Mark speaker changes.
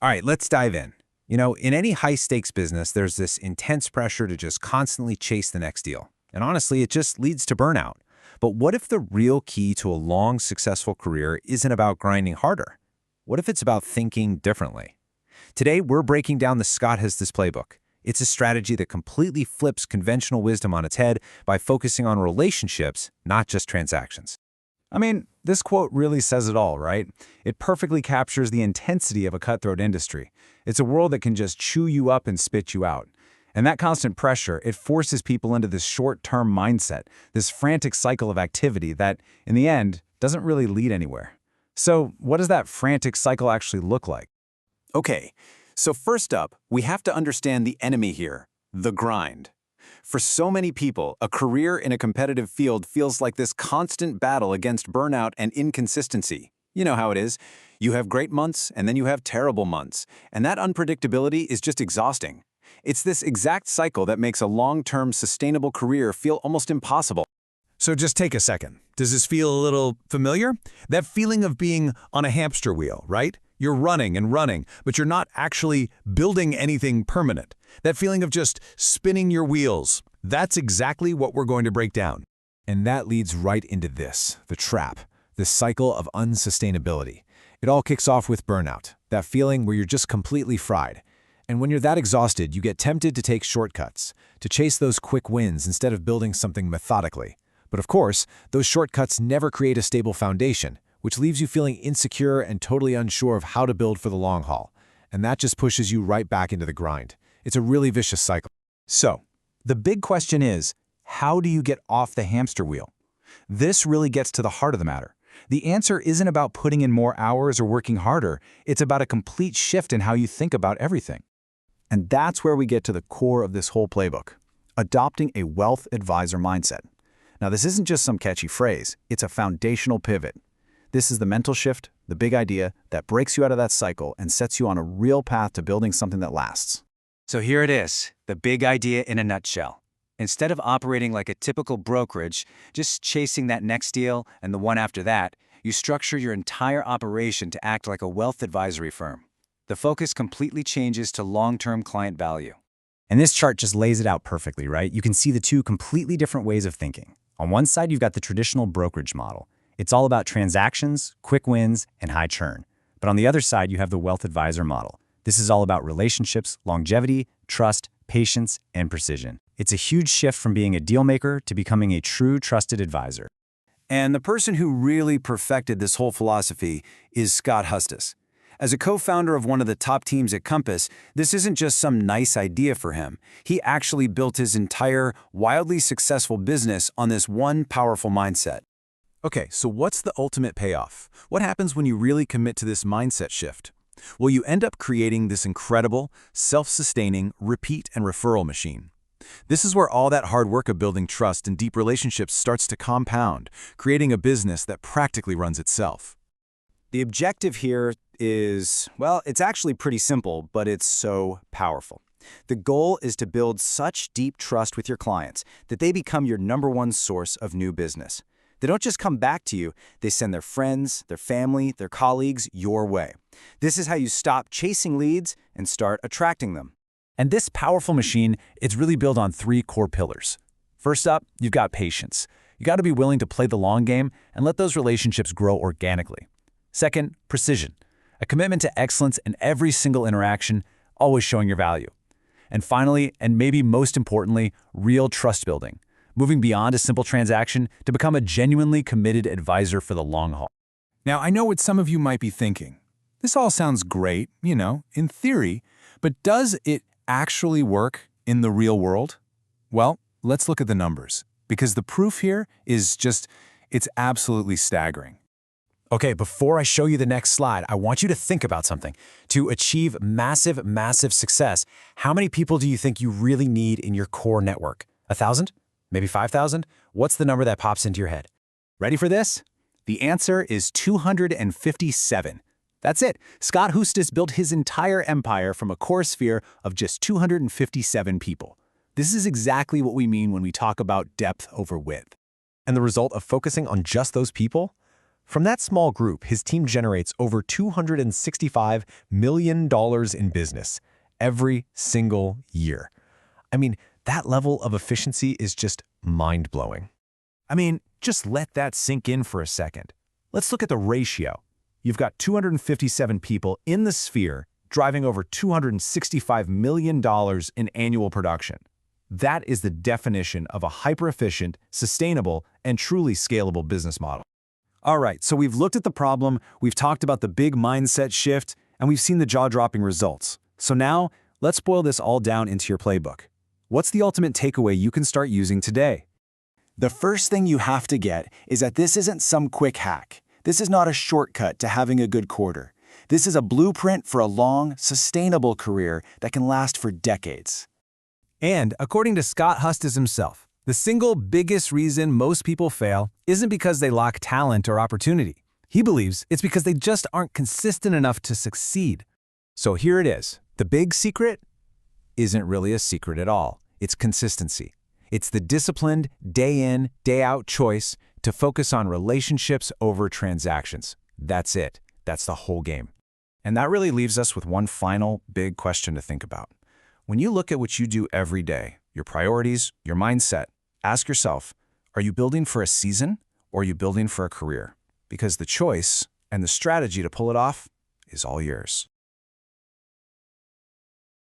Speaker 1: All right, let's dive in. In any high-stakes business, there's this intense pressure to just constantly chase the next deal. And honestly, it just leads to burnout. But what if the real key to a long, successful career isn't about grinding harder? What if it's about thinking differently? Today, we're breaking down the Scott Has This playbook. It's a strategy that completely flips conventional wisdom on its head by focusing on relationships, not just transactions.
Speaker 2: I mean, this quote really says it all, right? It perfectly captures the intensity of a cutthroat industry. It's a world that can just chew you up and spit you out. And that constant pressure, it forces people into this short-term mindset, this frantic cycle of activity that, in the end, doesn't really lead anywhere. So, what does that frantic cycle actually look like?
Speaker 3: Okay, so first up, we have to understand the enemy here, the grind. For so many people, a career in a competitive field feels like this constant battle against burnout and inconsistency. You know how it is. You have great months, and then you have terrible months, and that unpredictability is just exhausting. It's this exact cycle that makes a long-term, sustainable career feel almost impossible.
Speaker 4: So just take a second. Does this feel a little familiar? That feeling of being on a hamster wheel, right? You're running and running, but you're not actually building anything permanent. That feeling of just spinning your wheels. That's exactly what we're going to break down.
Speaker 1: And that leads right into this, the trap, the cycle of unsustainability. It all kicks off with burnout, that feeling where you're just completely fried. And when you're that exhausted, you get tempted to take shortcuts, to chase those quick wins instead of building something methodically. But of course, those shortcuts never create a stable foundation, which leaves you feeling insecure and totally unsure of how to build for the long haul. And that just pushes you right back into the grind. It's a really vicious cycle.
Speaker 2: So, the big question is, how do you get off the hamster wheel? This really gets to the heart of the matter. The answer isn't about putting in more hours or working harder. It's about a complete shift in how you think about everything. And that's where we get to the core of this whole playbook, adopting a wealth advisor mindset. Now, this isn't just some catchy phrase. It's a foundational pivot. This is the mental shift, the big idea that breaks you out of that cycle and sets you on a real path to building something that lasts.
Speaker 5: So here it is, the big idea in a nutshell. Instead of operating like a typical brokerage, just chasing that next deal and the one after that, you structure your entire operation to act like a wealth advisory firm. The focus completely changes to long-term client value.
Speaker 6: And this chart just lays it out perfectly, right? You can see the two completely different ways of thinking. On one side, you've got the traditional brokerage model. It's all about transactions, quick wins, and high churn. But on the other side, you have the wealth advisor model. This is all about relationships, longevity, trust, patience, and precision. It's a huge shift from being a deal maker to becoming a true trusted advisor.
Speaker 3: And the person who really perfected this whole philosophy is Scott Has This. As a co-founder of one of the top teams at Compass, this isn't just some nice idea for him. He actually built his entire, wildly successful business on this one powerful mindset.
Speaker 1: Okay, so what's the ultimate payoff? What happens when you really commit to this mindset shift? Well, you end up creating this incredible, self-sustaining, repeat and referral machine. This is where all that hard work of building trust and deep relationships starts to compound, creating a business that practically runs itself.
Speaker 3: The objective here is, well, it's actually pretty simple, but it's so powerful. The goal is to build such deep trust with your clients that they become your #1 source of new business. They don't just come back to you, they send their friends, their family, their colleagues your way. This is how you stop chasing leads and start attracting them.
Speaker 2: And this powerful machine, it's really built on 3 core pillars. First up, you've got patience. You got to be willing to play the long game and let those relationships grow organically. Second, precision. A commitment to excellence in every single interaction, always showing your value. And finally, and maybe most importantly, real trust building. Moving beyond a simple transaction to become a genuinely committed advisor for the long haul.
Speaker 4: Now, I know what some of you might be thinking. This all sounds great, in theory, but does it actually work in the real world? Well, let's look at the numbers, because the proof here is it's absolutely staggering.
Speaker 6: Okay, before I show you the next slide, I want you to think about something. To achieve massive, massive success, how many people do you think you really need in your core network? 1,000? Maybe 5,000? What's the number that pops into your head?
Speaker 2: Ready for this? The answer is 257. That's it. Scott Has This built his entire empire from a core sphere of just 257 people. This is exactly what we mean when we talk about depth over width.
Speaker 6: And the result of focusing on just those people?
Speaker 1: From that small group, his team generates over $265 million in business every single year. I mean, that level of efficiency is just mind-blowing.
Speaker 2: I mean, just let that sink in for a second. Let's look at the ratio. You've got 257 people in the sphere driving over $265 million in annual production. That is the definition of a hyper-efficient, sustainable, and truly scalable business model.
Speaker 3: All right, so we've looked at the problem, we've talked about the big mindset shift, and we've seen the jaw-dropping results. So now, let's boil this all down into your playbook. What's the ultimate takeaway you can start using today?
Speaker 7: The first thing you have to get is that this isn't some quick hack. This is not a shortcut to having a good quarter. This is a blueprint for a long, sustainable career that can last for decades.
Speaker 4: And according to Scott Hustis himself, the single biggest reason most people fail isn't because they lack talent or opportunity. He believes it's because they just aren't consistent enough to succeed.
Speaker 1: So here it is. The big secret isn't really a secret at all. It's consistency. It's the disciplined, day-in, day-out choice to focus on relationships over transactions. That's it. That's the whole game.
Speaker 2: And that really leaves us with one final big question to think about. When you look at what you do every day, your priorities, your mindset, ask yourself, are you building for a season or are you building for a career? Because the choice and the strategy to pull it off is all yours.